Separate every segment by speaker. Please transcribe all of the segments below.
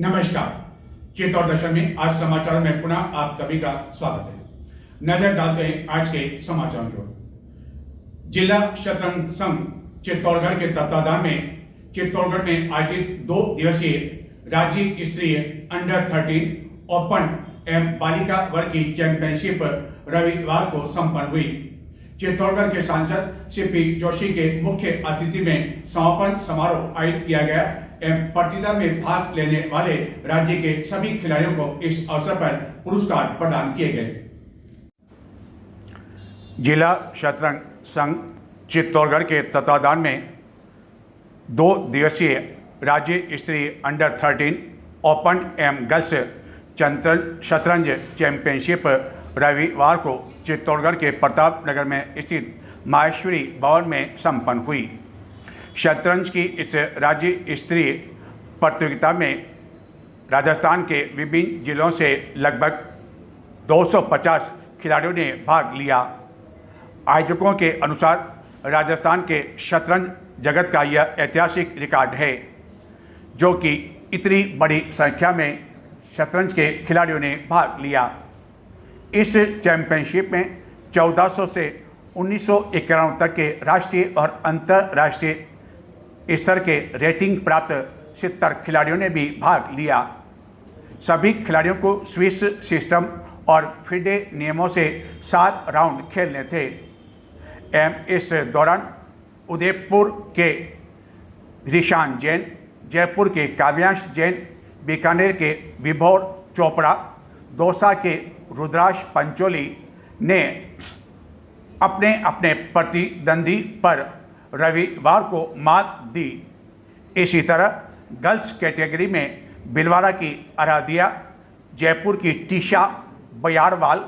Speaker 1: नमस्कार। चित्तौड़ दर्शन में आज समाचारों में पुनः आप सभी का स्वागत है। नजर डालते हैं आज के समाचारों की ओर। जिला शतरंज संघ चित्तौड़गढ़ के तत्वाधान में चित्तौड़गढ़ में आयोजित 2 दिवसीय राज्य स्तरीय अंडर 13 ओपन एवं बालिका वर्ग की चैंपियनशिप रविवार को संपन्न हुई। चित्तौड़गढ़ के सांसद सीपी जोशी के मुख्य अतिथि में समापन समारोह आयोजित किया गया एवं प्रतियोगिता में भाग लेने वाले राज्य के सभी खिलाड़ियों को इस अवसर पर पुरस्कार प्रदान किए गए। जिला शतरंज संघ चित्तौड़गढ़ के तत्वाधान में 2 दिवसीय राज्य स्तरीय अंडर 13 ओपन एवं गर्ल्स शतरंज चैंपियनशिप रविवार को चित्तौड़गढ़ के प्रताप नगर में स्थित माहेश्वरी भवन में संपन्न हुई। शतरंज की इस राज्य स्तरीय प्रतियोगिता में राजस्थान के विभिन्न जिलों से लगभग 250 खिलाड़ियों ने भाग लिया। आयोजकों के अनुसार राजस्थान के शतरंज जगत का यह ऐतिहासिक रिकॉर्ड है, जो कि इतनी बड़ी संख्या में शतरंज के खिलाड़ियों ने भाग लिया। इस चैंपियनशिप में 1400 से 1991 तक के राष्ट्रीय और अंतर्राष्ट्रीय स्तर के रेटिंग प्राप्त 70 खिलाड़ियों ने भी भाग लिया। सभी खिलाड़ियों को स्विस सिस्टम और फिडे नियमों से 7 राउंड खेलने थे एवं इस दौरान उदयपुर के ऋषान जैन, जयपुर के काव्यांश जैन, बीकानेर के विभोर चोपड़ा, दौसा के रुद्राक्ष पंचोली ने अपने अपने प्रतिद्वंदी पर रविवार को मात दी। इसी तरह गर्ल्स कैटेगरी में भिलवाड़ा की आराध्या, जयपुर की टीशा बयाड़वाल,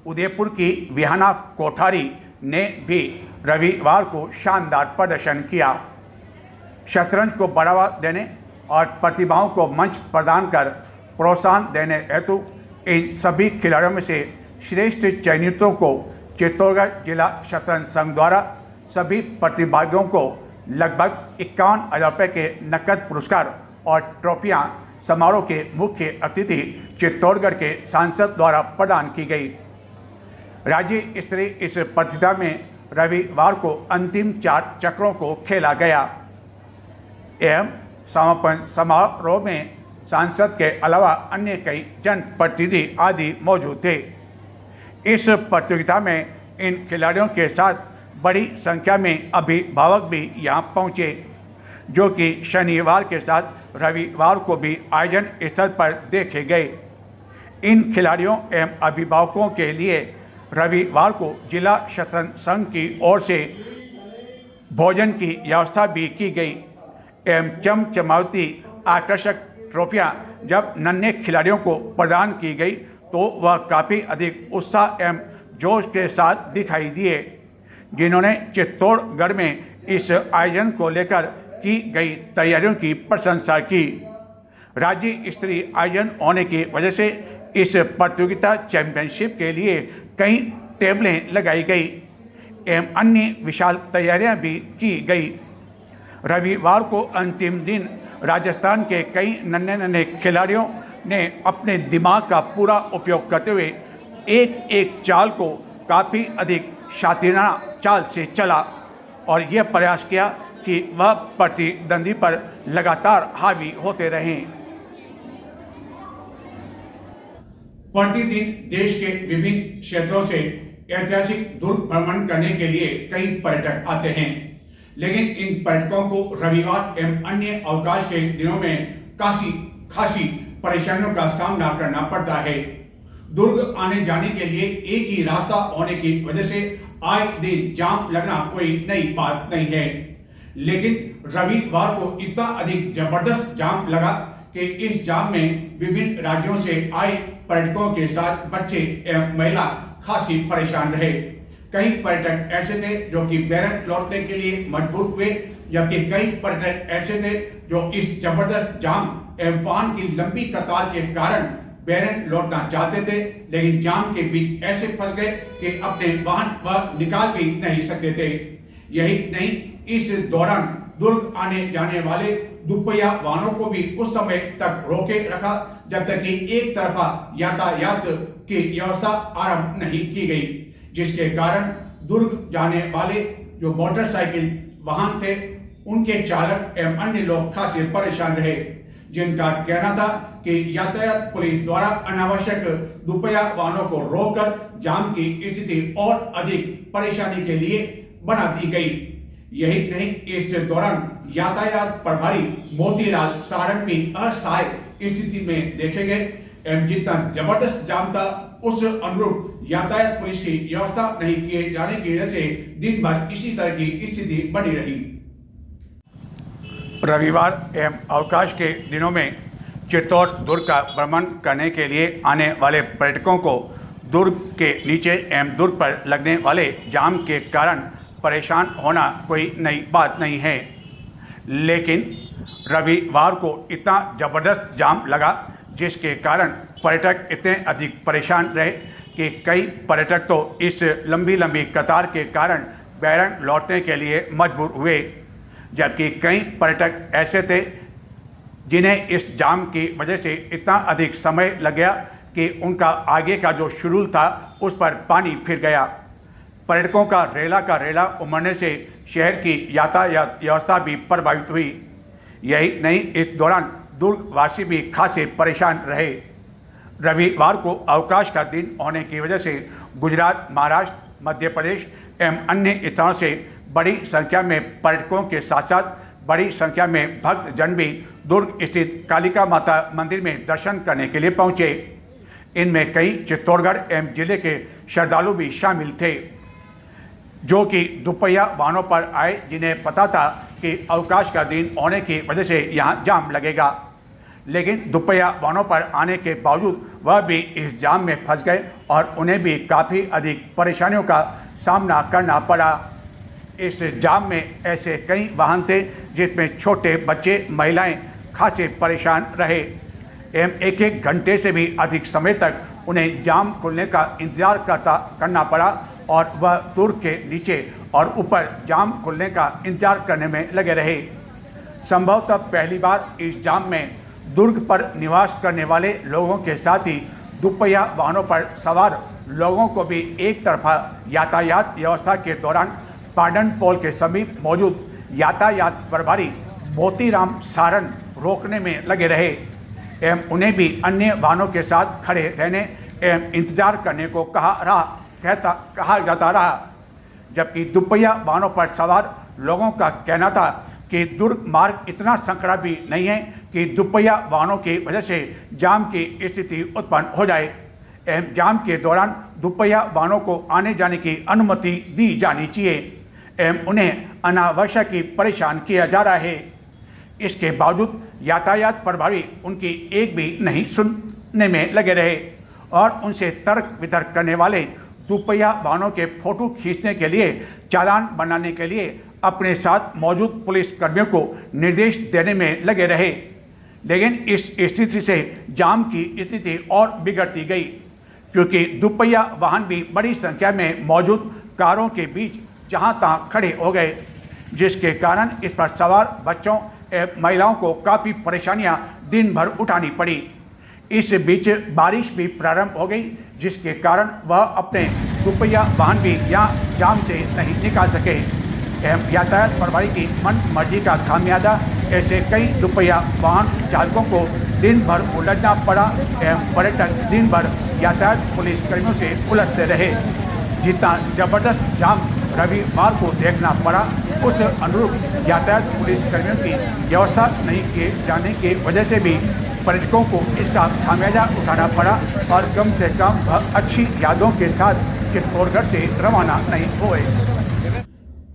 Speaker 1: उदयपुर की विहाना कोठारी ने भी रविवार को शानदार प्रदर्शन किया। शतरंज को बढ़ावा देने और प्रतिभाओं को मंच प्रदान कर प्रोत्साहन देने हेतु इन सभी खिलाड़ियों में से श्रेष्ठ चयनितों को चित्तौड़गढ़ जिला शतरंज संघ द्वारा सभी प्रतिभागियों को लगभग 51,000 रुपये के नकद पुरस्कार और ट्रॉफियां समारोह के मुख्य अतिथि चित्तौड़गढ़ के सांसद द्वारा प्रदान की गई। राज्य स्तरीय इस प्रतियोगिता में रविवार को अंतिम 4 चक्रों को खेला गया एवं समापन समारोह में सांसद के अलावा अन्य कई जनप्रतिनिधि आदि मौजूद थे। इस प्रतियोगिता में इन खिलाड़ियों के साथ बड़ी संख्या में अभिभावक भी यहां पहुंचे, जो कि शनिवार के साथ रविवार को भी आयोजन स्थल पर देखे गए। इन खिलाड़ियों एवं अभिभावकों के लिए रविवार को जिला शतरंज संघ की ओर से भोजन की व्यवस्था भी की गई एवं चमचमावती आकर्षक ट्रॉफियां जब नन्हे खिलाड़ियों को प्रदान की गई तो वह काफ़ी अधिक उत्साह एवं जोश के साथ दिखाई दिए, जिन्होंने चित्तौड़गढ़ में इस आयोजन को लेकर की गई तैयारियों की प्रशंसा की। राज्य स्तरीय आयोजन होने की वजह से इस प्रतियोगिता चैंपियनशिप के लिए कई टेबलें लगाई गई एवं अन्य विशाल तैयारियां भी की गई। रविवार को अंतिम दिन राजस्थान के कई नन्हे खिलाड़ियों ने अपने दिमाग का पूरा उपयोग करते हुए एक चाल को काफ़ी अधिक शातिराना चाल से चला और यह प्रयास किया कि वह प्रतिद्वंदी पर लगातार हावी होते रहें। प्रतिदिन देश के विभिन्न क्षेत्रों से ऐतिहासिक दुर्ग भ्रमण करने के लिए कई पर्यटक आते हैं, लेकिन इन पर्यटकों को रविवार एवं अन्य अवकाश के दिनों में खासी परेशानियों का सामना करना पड़ता है। दुर्ग आने जाने के लिए एक ही रास्ता होने की वजह से आए दिन जाम लगना कोई नई बात नहीं है, लेकिन रविवार को इतना अधिक जबरदस्त जाम लगा कि इस जाम में विभिन्न राज्यों से आए पर्यटकों के साथ बच्चे एवं महिला खासी परेशान रहे। कई पर्यटक ऐसे थे जो कि बैरन लौटने के लिए मजबूर हुए, जबकि कई पर्यटक ऐसे थे जो इस जबरदस्त जाम एवं वाहन की लंबी कतार के कारण बैरन लौटना चाहते थे, लेकिन जाम के बीच ऐसे फंस गए कि अपने वाहन वह निकाल भी नहीं सकते थे। यही नहीं, इस दौरान दुर्ग आने जाने वाले दुपहिया वाहनों को भी उस समय तक रोके रखा जब तक कि एक तरफा यातायात की व्यवस्था आरंभ नहीं की गई, जिसके कारण दुर्ग जाने वाले जो मोटरसाइकिल वाहन थे उनके चालक एवं अन्य लोग खासे परेशान रहे, जिनका कहना था कि यातायात पुलिस द्वारा अनावश्यक दुपहिया वाहनों को रोककर जाम की स्थिति और अधिक परेशानी के लिए बना दी गई। यही नहीं, इस दौरान यातायात प्रभारी मोतीलाल सारंग भी असहाय स्थिति में देखे गए एवं जितना जबरदस्त जाम था उस अनुरूप यातायात पुलिस की व्यवस्था नहीं किए जाने की वजह से दिन भर इसी तरह की स्थिति बनी रही। रविवार एवं अवकाश के दिनों में चित्तौड़ दुर्ग का भ्रमण करने के लिए आने वाले पर्यटकों को दुर्ग के नीचे एवं दुर्ग पर लगने वाले जाम के कारण परेशान होना कोई नई बात नहीं है, लेकिन रविवार को इतना ज़बरदस्त जाम लगा जिसके कारण पर्यटक इतने अधिक परेशान रहे कि कई पर्यटक तो इस लंबी लंबी कतार के कारण बैरंग लौटने के लिए मजबूर हुए, जबकि कई पर्यटक ऐसे थे जिन्हें इस जाम की वजह से इतना अधिक समय लग गया कि उनका आगे का जो शेड्यूल था उस पर पानी फिर गया। पर्यटकों का रेला उमड़ने से शहर की यातायात व्यवस्था भी प्रभावित हुई। यही नहीं, इस दौरान दुर्गवासी भी खासे परेशान रहे। रविवार को अवकाश का दिन होने की वजह से गुजरात, महाराष्ट्र, मध्य प्रदेश एवं अन्य स्थानों से बड़ी संख्या में पर्यटकों के साथ साथ बड़ी संख्या में भक्तजन भी दुर्ग स्थित कालिका माता मंदिर में दर्शन करने के लिए पहुंचे। इनमें कई चित्तौड़गढ़ एवं जिले के श्रद्धालु भी शामिल थे, जो कि दुपहिया वाहनों पर आए, जिन्हें पता था कि अवकाश का दिन होने की वजह से यहाँ जाम लगेगा, लेकिन दुपहिया वाहनों पर आने के बावजूद वह भी इस जाम में फंस गए और उन्हें भी काफ़ी अधिक परेशानियों का सामना करना पड़ा। इस जाम में ऐसे कई वाहन थे जिसमें छोटे बच्चे, महिलाएं खासे परेशान रहे एवं एक एक घंटे से भी अधिक समय तक उन्हें जाम खुलने का इंतज़ार करना पड़ा और वह दुर्ग के नीचे और ऊपर जाम खुलने का इंतजार करने में लगे रहे। संभवतः पहली बार इस जाम में दुर्ग पर निवास करने वाले लोगों के साथ ही दुपहिया वाहनों पर सवार लोगों को भी एक तरफा यातायात व्यवस्था के दौरान पाडन पोल के समीप मौजूद यातायात प्रभारी मोतीराम सारन रोकने में लगे रहे एवं उन्हें भी अन्य वाहनों के साथ खड़े रहने एवं इंतजार करने को कहा जाता रहा, जबकि दुपहिया वाहनों पर सवार लोगों का कहना था कि दुर्ग मार्ग इतना संकरा भी नहीं है कि दुपहिया वाहनों की वजह से जाम की स्थिति उत्पन्न हो जाए एवं जाम के दौरान दुपहिया वाहनों को आने जाने की अनुमति दी जानी चाहिए एवं उन्हें अनावश्यक ही परेशान किया जा रहा है। इसके बावजूद यातायात प्रभारी उनकी एक भी नहीं सुनने में लगे रहे और उनसे तर्क वितर्क करने वाले दुपहिया वाहनों के फोटो खींचने के लिए चालान बनाने के लिए अपने साथ मौजूद पुलिस कर्मियों को निर्देश देने में लगे रहे, लेकिन इस स्थिति से जाम की स्थिति और बिगड़ती गई क्योंकि दुपहिया वाहन भी बड़ी संख्या में मौजूद कारों के बीच जहां तहां खड़े हो गए, जिसके कारण इस पर सवार बच्चों एवं महिलाओं को काफ़ी परेशानियां दिन भर उठानी पड़ी। इस बीच बारिश भी प्रारंभ हो गई, जिसके कारण वह अपने दुपहिया वाहन भी यहाँ जाम से नहीं निकाल सके एवं यातायात प्रभारी की मन मर्जी का खामियाजा ऐसे कई दुपहिया वाहन चालकों को दिन भर उलझना पड़ा एवं पर्यटक दिन भर यातायात पुलिस कर्मियों से उलझते रहे। जितना जबरदस्त जाम रविवार को देखना पड़ा, उस अनुरूप यातायात पुलिस कर्मियों की व्यवस्था नहीं किए जाने की वजह से भी पर्यटकों को इसका खामियाजा उठाना पड़ा और कम से कम वह अच्छी यादों के साथ चित्तौड़गढ़ से रवाना नहीं हुए।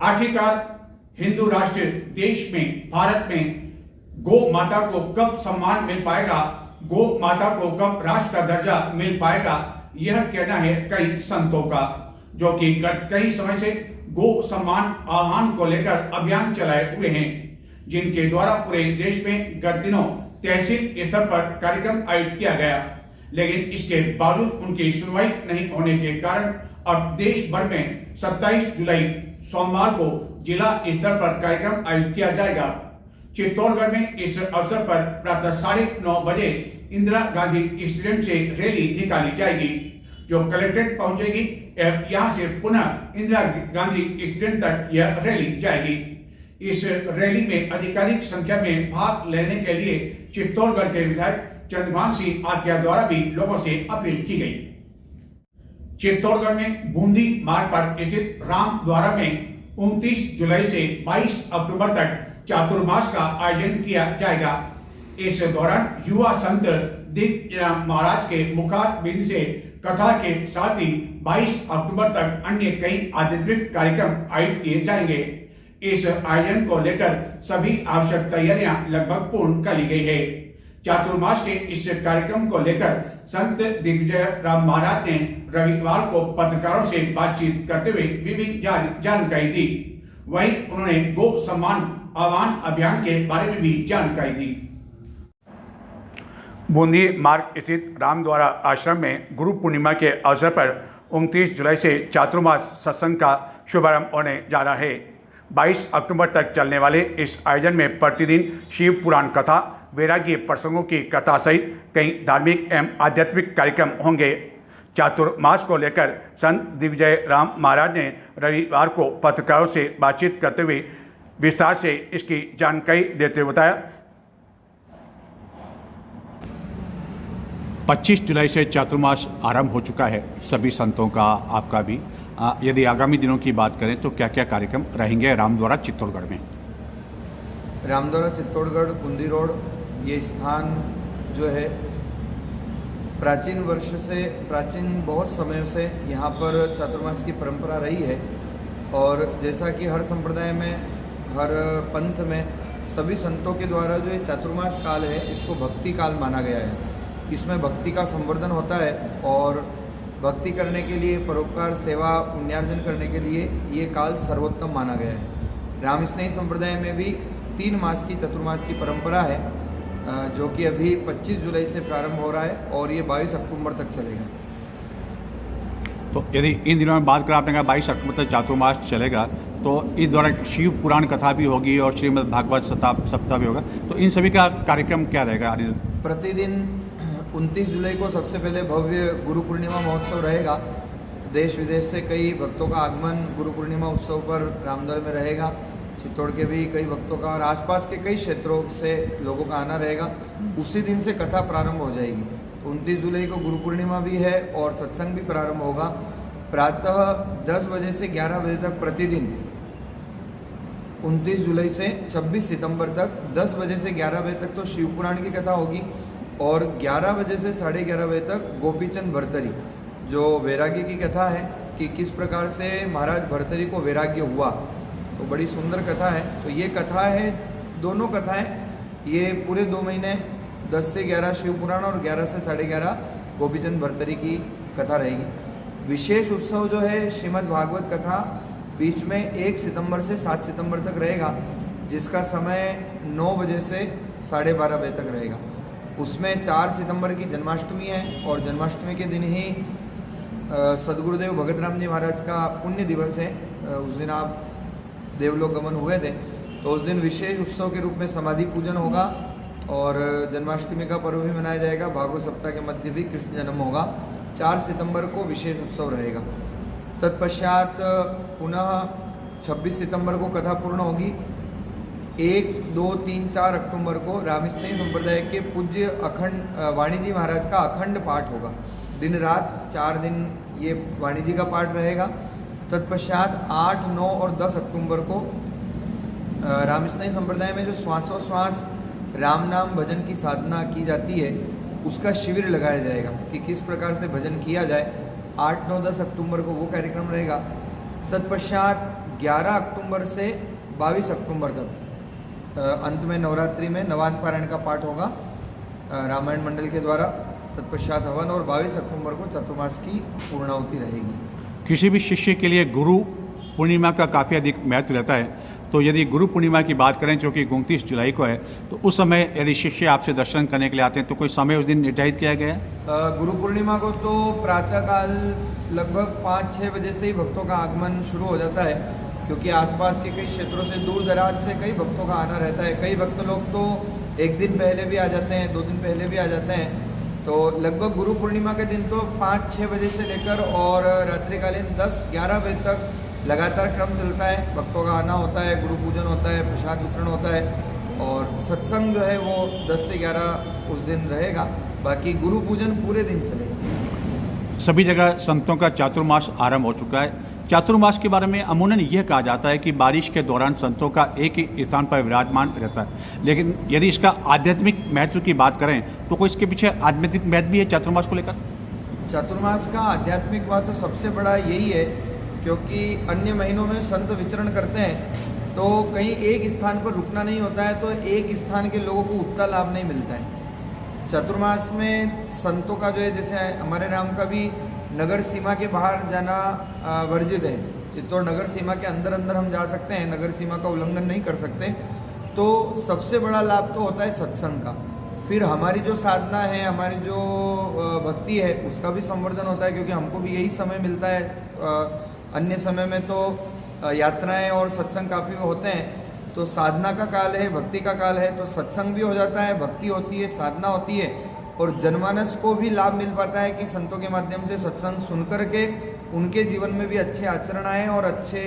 Speaker 1: आखिरकार हिंदू राष्ट्र देश में, भारत में गौ माता को कब सम्मान मिल पाएगा, गौ माता को कब राष्ट्र का दर्जा मिल पाएगा, यह कहना है कई संतों का, जो कि गत कई समय से गो सम्मान आह्वान को लेकर अभियान चलाए हुए हैं, जिनके द्वारा पूरे देश में गत दिनों तहसील स्तर पर कार्यक्रम आयोजित किया गया, लेकिन इसके बावजूद उनकी सुनवाई नहीं होने के कारण अब देश भर में 27 जुलाई सोमवार को जिला स्तर पर कार्यक्रम आयोजित किया जाएगा। चित्तौड़गढ़ में इस अवसर पर प्रातः 9:30 बजे इंदिरा गांधी स्टेडियम से रैली निकाली जाएगी, जो कलेक्ट्रेट पहुंचेगी। यहां से पुनः इंदिरा गांधी स्टेडियम तक यह रैली जाएगी। इस रैली में अधिकाधिक संख्या में भाग लेने के लिए चित्तौड़गढ़ के विधायक चंद्रभान सिंह आर्या द्वारा भी लोगों से अपील की गई। चित्तौड़गढ़ में बूंदी मार्ग पर स्थित राम द्वारा में 29 जुलाई से 22 अक्टूबर तक चातुर्मास का आयोजन किया जाएगा। इस दौरान युवा संत दिग्विजय महाराज के मुखारबिंद से कथा के साथ ही 22 अक्टूबर तक अन्य कई आध्यात्मिक कार्यक्रम आयोजित किए जाएंगे। इस आयोजन को लेकर सभी आवश्यक तैयारियां लगभग पूर्ण कर ली गई है। चातुर्मास के इस कार्यक्रम को लेकर संत दिग्विजय राम महाराज ने रविवार को पत्रकारों से बातचीत करते हुए विभिन्न जानकारी दी। वहीं उन्होंने गो सम्मान आह्वान अभियान के बारे में भी जानकारी दी। बूंदी मार्ग स्थित रामद्वारा आश्रम में गुरु पूर्णिमा के अवसर पर 29 जुलाई से चातुर्मास सत्संग का शुभारंभ होने जा रहा है। 22 अक्टूबर तक चलने वाले इस आयोजन में प्रतिदिन शिव पुराण कथा, वैराग्य प्रसंगों की कथा सहित कई धार्मिक एवं आध्यात्मिक कार्यक्रम होंगे। चातुर्मास को लेकर संत दिग्विजय राम महाराज ने रविवार को पत्रकारों से बातचीत करते हुए विस्तार से इसकी जानकारी देते हुए बताया। 25 जुलाई से चातुर्मास आरंभ हो चुका है सभी संतों का, आपका भी। यदि आगामी दिनों की बात करें तो क्या क्या कार्यक्रम रहेंगे रामद्वारा चित्तौड़गढ़ में?
Speaker 2: रामद्वारा चित्तौड़गढ़ बूंदी रोड, ये स्थान जो है प्राचीन बहुत समय से यहाँ पर चातुर्मास की परंपरा रही है। और जैसा कि हर संप्रदाय में, हर पंथ में सभी संतों के द्वारा जो ये चातुर्मास काल है इसको भक्ति काल माना गया है। इसमें भक्ति का संवर्धन होता है और भक्ति करने के लिए, परोपकार, सेवा, पुण्यार्जन करने के लिए ये काल सर्वोत्तम माना गया है। रामस्नेही संप्रदाय में भी 3 मास की चतुर्मास की परंपरा है, जो कि अभी 25 जुलाई से प्रारंभ हो रहा है और ये 22 अक्टूबर तक चलेगा।
Speaker 1: तो यदि इन दिनों में बात करें, आपने कहा 22 अक्टूबर तक चातुर्मास चलेगा, तो इस दौरान शिव पुराण कथा भी होगी और श्रीमद् भागवत सप्ताह भी होगा, तो इन सभी का कार्यक्रम क्या रहेगा?
Speaker 2: प्रतिदिन 29 जुलाई को सबसे पहले भव्य गुरु पूर्णिमा महोत्सव रहेगा। देश विदेश से कई भक्तों का आगमन गुरु पूर्णिमा उत्सव पर रामद्वार में रहेगा। चित्तौड़ के भी कई भक्तों का और आसपास के कई क्षेत्रों से लोगों का आना रहेगा। उसी दिन से कथा प्रारंभ हो जाएगी। तो 29 जुलाई को गुरु पूर्णिमा भी है और सत्संग भी प्रारंभ होगा। प्रातः 10 बजे से 11 बजे तक प्रतिदिन 29 जुलाई से 26 सितंबर तक 10 बजे से 11 बजे तक तो शिव पुराण की कथा होगी और 11 बजे से 11:30 बजे तक गोपीचंद भर्तरी, जो वैराग्य की कथा है कि किस प्रकार से महाराज भर्तरी को वैराग्य हुआ, तो बड़ी सुंदर कथा है। तो ये कथा है, दोनों कथाएं ये पूरे 2 महीने 10 से 11 शिव पुराण और 11 से 11:30 गोपीचंद भर्तरी की कथा रहेगी। विशेष उत्सव जो है श्रीमद् भागवत कथा बीच में 1 सितंबर से 7 सितंबर तक रहेगा, जिसका समय 9 बजे से 12:30 बजे तक रहेगा। उसमें 4 सितंबर की जन्माष्टमी है और जन्माष्टमी के दिन ही सदगुरुदेव भगत राम जी महाराज का पुण्य दिवस है। उस दिन आप देवलोक गमन हुए थे, तो उस दिन विशेष उत्सव के रूप में समाधि पूजन होगा और जन्माष्टमी का पर्व भी मनाया जाएगा। भागवत सप्ताह के मध्य भी कृष्ण जन्म होगा। 4 सितंबर को विशेष उत्सव रहेगा। तत्पश्चात पुनः 26 सितंबर को कथा पूर्ण होगी। 1, 2, 3, 4 अक्टूबर को रामस्नेही संप्रदाय के पूज्य अखंड वाणी जी महाराज का अखंड पाठ होगा। दिन रात 4 दिन ये वाणी जी का पाठ रहेगा। तत्पश्चात 8, 9 और 10 अक्टूबर को रामस्नेही संप्रदाय में जो श्वासोश्वास राम नाम भजन की साधना की जाती है, उसका शिविर लगाया जाएगा कि किस प्रकार से भजन किया जाए। 8, 9, 10 अक्टूबर को वो कार्यक्रम रहेगा। तत्पश्चात 11 अक्टूबर से 22 अक्टूबर तक अंत में नवरात्रि में नवान पारायण का पाठ होगा रामायण मंडल के द्वारा। तत्पश्चात हवन और 22 अक्टूबर को चतुर्मास की पूर्णाहुति रहेगी।
Speaker 1: किसी भी शिष्य के लिए गुरु पूर्णिमा का काफ़ी अधिक महत्व रहता है, तो यदि गुरु पूर्णिमा की बात करें जो कि 29 जुलाई को है, तो उस समय यदि शिष्य आपसे दर्शन करने के लिए आते हैं तो कोई समय उस दिन निर्धारित किया गया है?
Speaker 2: गुरु पूर्णिमा को तो प्रातःकाल लगभग 5-6 बजे से ही भक्तों का आगमन शुरू हो जाता है क्योंकि आसपास के कई क्षेत्रों से दूर दराज से कई भक्तों का आना रहता है। कई भक्त लोग तो एक दिन पहले भी आ जाते हैं, 2 दिन पहले भी आ जाते हैं। तो लगभग गुरु पूर्णिमा के दिन तो 5-6 बजे से लेकर और रात्रिकालीन 10-11 बजे तक लगातार क्रम चलता है। भक्तों का आना होता है, गुरु पूजन होता है, प्रसाद वितरण होता है और सत्संग जो है वो 10 से 11 उस दिन रहेगा। बाकी गुरु पूजन पूरे दिन चलेगा।
Speaker 1: सभी जगह संतों का चातुर्मास आरंभ हो चुका है। चातुर्मास के बारे में अमूमन यह कहा जाता है कि बारिश के दौरान संतों का एक ही स्थान पर विराजमान रहता है, लेकिन यदि इसका आध्यात्मिक महत्व की बात करें तो कोई इसके पीछे आध्यात्मिक महत्व भी है चातुर्मास को लेकर?
Speaker 2: चातुर्मास का आध्यात्मिक महत्व तो सबसे बड़ा यही है, क्योंकि अन्य महीनों में संत विचरण करते हैं तो कहीं एक स्थान पर रुकना नहीं होता है, तो एक स्थान के लोगों को उतना लाभ नहीं मिलता है। चातुर्मास में संतों का जो है, जैसे हमारे राम का भी नगर सीमा के बाहर जाना वर्जित है। चित्तौड़ नगर सीमा के अंदर अंदर हम जा सकते हैं, नगर सीमा का उल्लंघन नहीं कर सकते। तो सबसे बड़ा लाभ तो होता है सत्संग का। फिर हमारी जो साधना है, हमारी जो भक्ति है, उसका भी संवर्धन होता है, क्योंकि हमको भी यही समय मिलता है। अन्य समय में तो यात्राएं और सत्संग काफ़ी होते हैं। तो साधना का काल है, भक्ति का काल है, तो सत्संग भी हो जाता है, भक्ति होती है, साधना होती है और जनमानस को भी लाभ मिल पाता है कि संतों के माध्यम से सत्संग सुन कर के उनके जीवन में भी अच्छे आचरण आए और अच्छे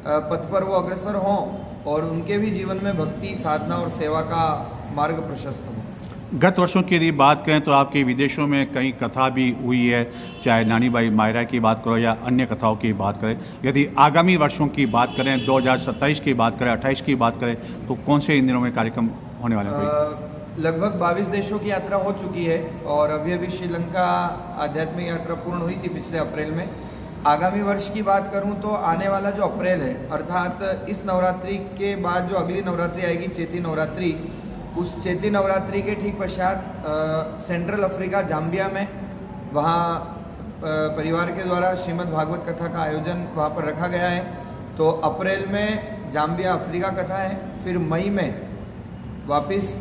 Speaker 2: पथ पर वो अग्रसर हों और उनके भी जीवन में भक्ति, साधना और सेवा का मार्ग प्रशस्त हो।
Speaker 1: गत वर्षों की यदि बात करें तो आपके विदेशों में कई कथा भी हुई है, चाहे नानी बाई मायरा की बात करो या अन्य कथाओं की बात करें। यदि आगामी वर्षों की बात करें, 2027 की बात करें, 28 की बात करें, तो कौन से इन दिनों में कार्यक्रम होने वाले हैं?
Speaker 2: लगभग 22 देशों की यात्रा हो चुकी है और अभी श्रीलंका आध्यात्मिक यात्रा पूर्ण हुई थी पिछले अप्रैल में। आगामी वर्ष की बात करूं तो आने वाला जो अप्रैल है, अर्थात इस नवरात्रि के बाद जो अगली नवरात्रि आएगी, चैती नवरात्रि, उस चैती नवरात्रि के ठीक पश्चात सेंट्रल अफ्रीका जाम्बिया में वहाँ परिवार के द्वारा श्रीमद् भागवत कथा का आयोजन वहाँ पर रखा गया है। तो अप्रैल में जाम्बिया अफ्रीका कथा है, फिर मई में वापस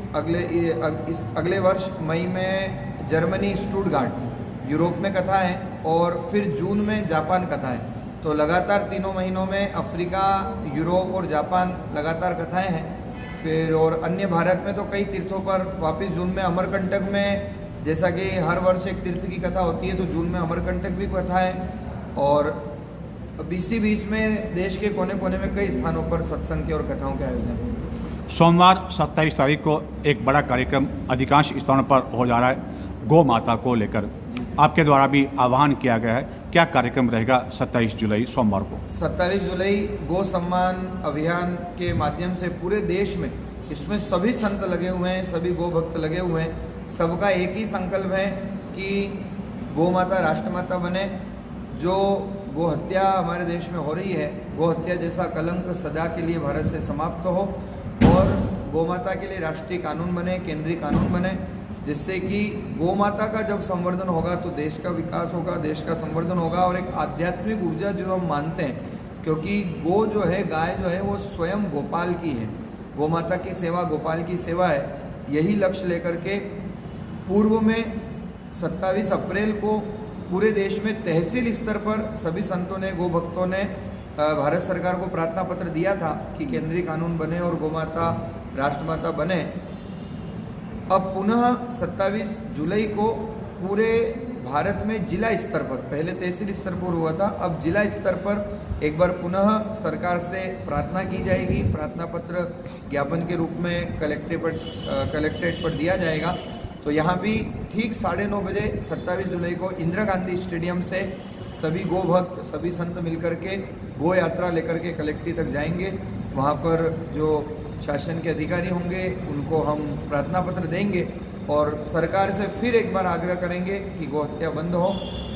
Speaker 2: अगले वर्ष मई में जर्मनी स्टुटगार्ट यूरोप में कथा है और फिर जून में जापान कथा है। तो लगातार 3 महीनों में अफ्रीका, यूरोप और जापान लगातार कथाएं हैं। फिर और अन्य भारत में तो कई तीर्थों पर वापस जून में अमरकंटक में, जैसा कि हर वर्ष एक तीर्थ की कथा होती है, तो जून में अमरकंटक भी कथा है और अब इसी बीच में देश के कोने कोने में कई स्थानों पर सत्संग के और कथाओं के आयोजन हैं।
Speaker 1: सोमवार 27 तारीख को एक बड़ा कार्यक्रम अधिकांश स्थानों पर हो जा रहा है, गौ माता को लेकर आपके द्वारा भी आह्वान किया गया है। क्या कार्यक्रम रहेगा 27 जुलाई सोमवार को?
Speaker 2: 27 जुलाई गौ सम्मान अभियान के माध्यम से पूरे देश में, इसमें सभी संत लगे हुए हैं, सभी गौ भक्त लगे हुए हैं। सबका एक ही संकल्प है कि गौ माता राष्ट्रमाता बने। जो गौ हत्या हमारे देश में हो रही है, गौ हत्या जैसा कलंक सदा के लिए भारत से समाप्त हो और गौ माता के लिए राष्ट्रीय कानून बने, केंद्रीय कानून बने, जिससे कि गौ माता का जब संवर्धन होगा तो देश का विकास होगा, देश का संवर्धन होगा और एक आध्यात्मिक ऊर्जा जो हम मानते हैं, क्योंकि गौ जो है, गाय जो है, वो स्वयं गोपाल की है। गौ माता की सेवा गोपाल की सेवा है। यही लक्ष्य लेकर के पूर्व में 27 अप्रैल को पूरे देश में तहसील स्तर पर सभी संतों ने, गौ भक्तों ने भारत सरकार को प्रार्थना पत्र दिया था कि केंद्रीय कानून बने और गौ माता राष्ट्रमाता बने। अब पुनः 27 जुलाई को पूरे भारत में जिला स्तर पर, पहले तहसील स्तर पर हुआ था, अब जिला स्तर पर एक बार पुनः सरकार से प्रार्थना की जाएगी। प्रार्थना पत्र ज्ञापन के रूप में कलेक्ट्रेट पर दिया जाएगा। तो यहाँ भी ठीक 9:30 बजे 27 जुलाई को इंदिरा गांधी स्टेडियम से सभी गो भक्त, सभी संत मिलकर के गो यात्रा लेकर के कलेक्ट्रेट तक जाएंगे। वहाँ पर जो शासन के अधिकारी होंगे उनको हम प्रार्थना पत्र देंगे और सरकार से फिर एक बार आग्रह करेंगे कि गौ हत्या बंद हो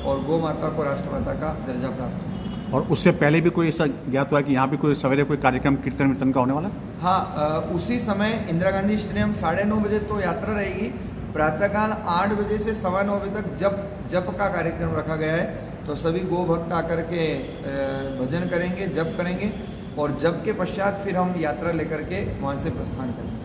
Speaker 2: और गौ माता को राष्ट्रमाता का दर्जा प्राप्त हो।
Speaker 1: और उससे पहले भी कोई ऐसा ज्ञात हुआ कि यहाँ भी कोई सवेरे कोई कार्यक्रम कीर्तन वीर्तन का होने वाला?
Speaker 2: हाँ, उसी समय इंदिरा गांधी स्टेडियम 9:30 बजे तो यात्रा रहेगी। प्रातःकाल 8 बजे से 9:15 बजे तक जप का कार्यक्रम रखा गया है। तो सभी गो भक्त आकर के भजन करेंगे, जप करेंगे और जप के पश्चात फिर हम यात्रा लेकर के वहाँ से प्रस्थान करेंगे।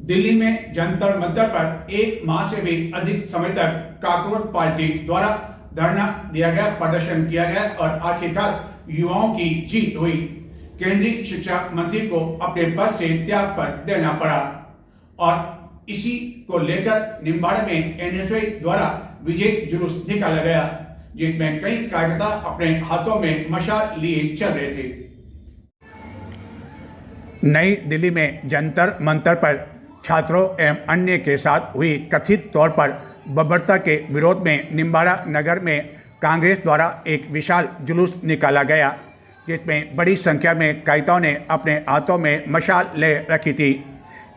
Speaker 1: दिल्ली में जंतर मंतर पर 1 माह से भी अधिक समय तक कॉकरोच पार्टी द्वारा धरना दिया गया, प्रदर्शन किया गया और आखिरकार युवाओं की जीत हुई। केंद्रीय शिक्षा मंत्री को अपने पद से त्याग पर देना पड़ा और इसी को लेकर निम्बाड़ा में एनएसयूआई द्वारा विजय जुलूस निकाला गया, जिसमें कई कार्यकर्ता अपने हाथों में मशाल लिए चल रहे थे। नई दिल्ली में जंतर मंतर पर छात्रों एवं अन्य के साथ हुई कथित तौर पर बर्बरता के विरोध में निम्बाड़ा नगर में कांग्रेस द्वारा एक विशाल जुलूस निकाला गया, जिसमें बड़ी संख्या में कार्यकर्ताओं ने अपने हाथों में मशाल ले रखी थी।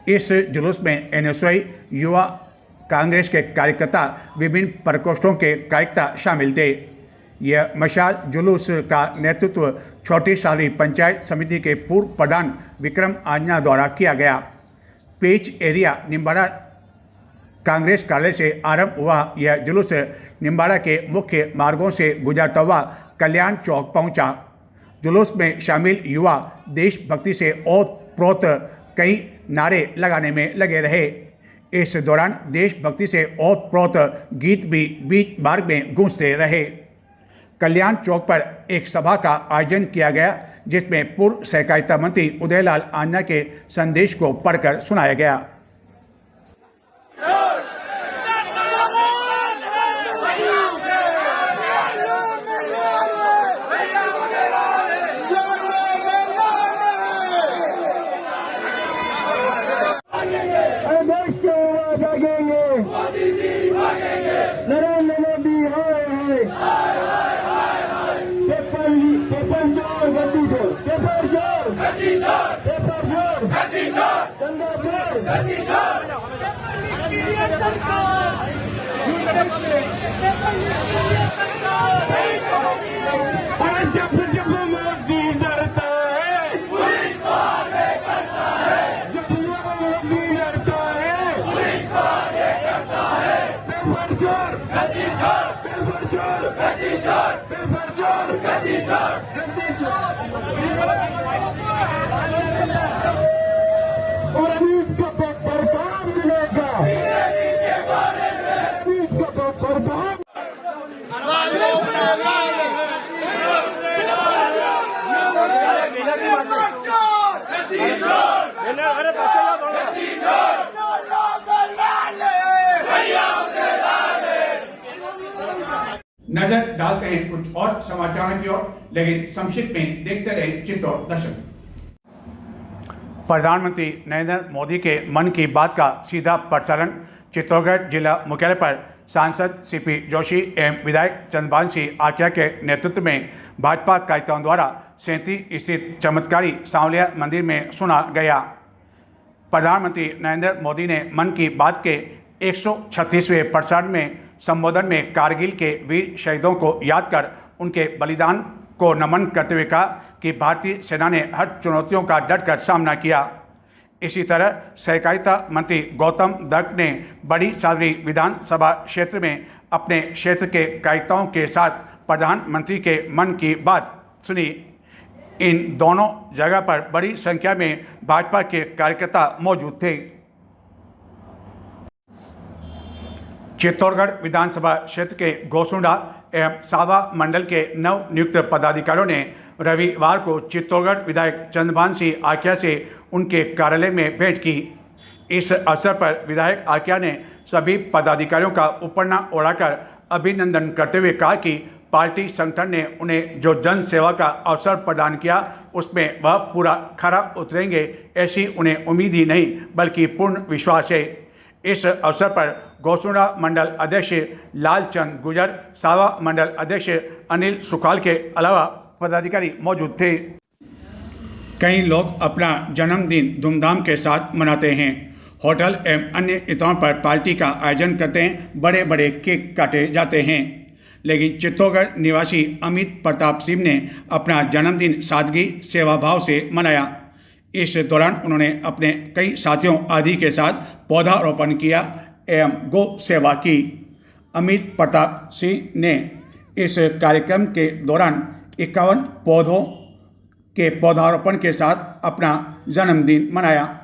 Speaker 1: इस जुलूस में एनएसयूआई, युवा कांग्रेस के कार्यकर्ता, विभिन्न प्रकोष्ठों के कार्यकर्ता शामिल थे। यह मशाल जुलूस का नेतृत्व छोटी सारी पंचायत समिति के पूर्व प्रधान विक्रम आंजना द्वारा किया गया। पेच एरिया निम्बाड़ा कांग्रेस कार्यालय से आरंभ हुआ यह जुलूस निम्बाड़ा के मुख्य मार्गों से गुजरता हुआ कल्याण चौक पहुंचा। जुलूस में शामिल युवा देशभक्ति से ओत-प्रोत कई नारे लगाने में लगे रहे। इस दौरान देशभक्ति से ओत-प्रोत गीत भी बीच मार्ग में गूंजते रहे। कल्याण चौक पर एक सभा का आयोजन किया गया, जिसमें पूर्व सहकारिता मंत्री उदयलाल आंजना के संदेश को पढ़कर सुनाया गया।
Speaker 3: नरेंद्र मोदी पेपर चोर गद्दी चोर, पेपर चोर पेपर चोर चंदा चोर जब जब मोदी डरता है पुलिस को आगे करता है, जब मोदी डरता है पुलिस को आगे करता है। पेपर चोर गद्दी चोर, पेपर चोर गद्दी चोर, पेपर चोर गद्दी चोर, गद्दी चोर। और अभी का पेपर कहाँ मिलेगा? के बारे में अभी का पेपर कहाँ?
Speaker 1: नजर डालते हैं कुछ और समाचारों की ओर, लेकिन संक्षिप्त में देखते रहे चित्तौड़ दर्शन। प्रधानमंत्री नरेंद्र मोदी के मन की बात का सीधा प्रसारण चित्तौड़गढ़ जिला मुख्यालय पर सांसद सीपी जोशी एवं विधायक चंद्रभान सिंह आकिया के नेतृत्व में भाजपा कार्यकर्ताओं द्वारा 37 स्थित चमत्कारी सांवलिया मंदिर में सुना गया। प्रधानमंत्री नरेंद्र मोदी ने मन की बात के 136वें प्रसारण में संबोधन में कारगिल के वीर शहीदों को याद कर उनके बलिदान को नमन करते हुए कहा कि भारतीय सेना ने हर चुनौतियों का डटकर सामना किया। इसी तरह सहकारिता मंत्री गौतम दर्क ने बड़ी सादरी विधानसभा क्षेत्र में अपने क्षेत्र के कार्यकर्ताओं के साथ प्रधानमंत्री के मन की बात सुनी। इन दोनों जगह पर बड़ी संख्या में भाजपा के कार्यकर्ता मौजूद थे। चित्तौड़गढ़ विधानसभा क्षेत्र के गोसुंडा एवं सावा मंडल के नव नियुक्त पदाधिकारियों ने रविवार को चित्तौड़गढ़ विधायक चंद्रभान सिंह आकिया से उनके कार्यालय में भेंट की। इस अवसर पर विधायक आकिया ने सभी पदाधिकारियों का उपरना ओढ़ाकर अभिनंदन करते हुए कहा कि पार्टी संगठन ने उन्हें जो जन सेवा का अवसर प्रदान किया उसमें वह पूरा खरा उतरेंगे, ऐसी उन्हें उम्मीद ही नहीं बल्कि पूर्ण विश्वास है। इस अवसर पर गोसुंडा मंडल अध्यक्ष लालचंद गुजर, सावा मंडल अध्यक्ष अनिल सुखाल के अलावा पदाधिकारी मौजूद थे। कई लोग अपना जन्मदिन धूमधाम के साथ मनाते हैं। होटल एवं अन्य स्थानों पर पार्टी का आयोजन करते हैं, बड़े बड़े केक काटे जाते हैं। लेकिन चित्तौड़गढ़ निवासी अमित प्रताप सिंह ने अपना जन्मदिन सादगी सेवाभाव से मनाया। इस दौरान उन्होंने अपने कई साथियों आदि के साथ पौधारोपण किया एवं गौ सेवा की। अमित प्रताप सिंह ने इस कार्यक्रम के दौरान 51 पौधों के पौधारोपण के साथ अपना जन्मदिन मनाया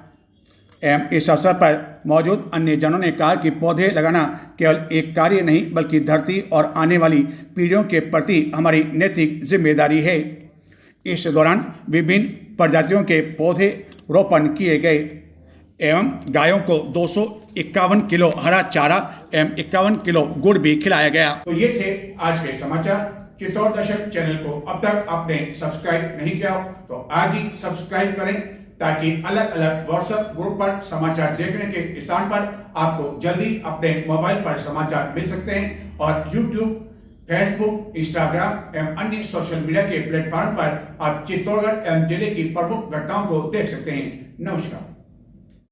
Speaker 1: एवं इस अवसर पर मौजूद अन्य जनों ने कहा कि पौधे लगाना केवल एक कार्य नहीं बल्कि धरती और आने वाली पीढ़ियों के प्रति हमारी नैतिक जिम्मेदारी है। इस दौरान विभिन्न प्रजातियों के पौधे रोपण किए गए एवं गायों को 251 किलो हरा चारा एवं 51 किलो गुड़ भी खिलाया गया। तो ये थे आज के समाचार। चित्तौड़ दर्शक चैनल को अब तक आपने सब्सक्राइब नहीं किया हो तो आज ही सब्सक्राइब करें, ताकि अलग अलग व्हाट्सएप ग्रुप पर समाचार देखने के स्थान पर आपको जल्दी अपने मोबाइल पर समाचार मिल सकते हैं और यूट्यूब, फेसबुक, इंस्टाग्राम एवं अन्य सोशल मीडिया के प्लेटफॉर्म पर आप चित्तौड़गढ़ एवं जिले की प्रमुख घटनाओं को देख सकते हैं। नमस्कार।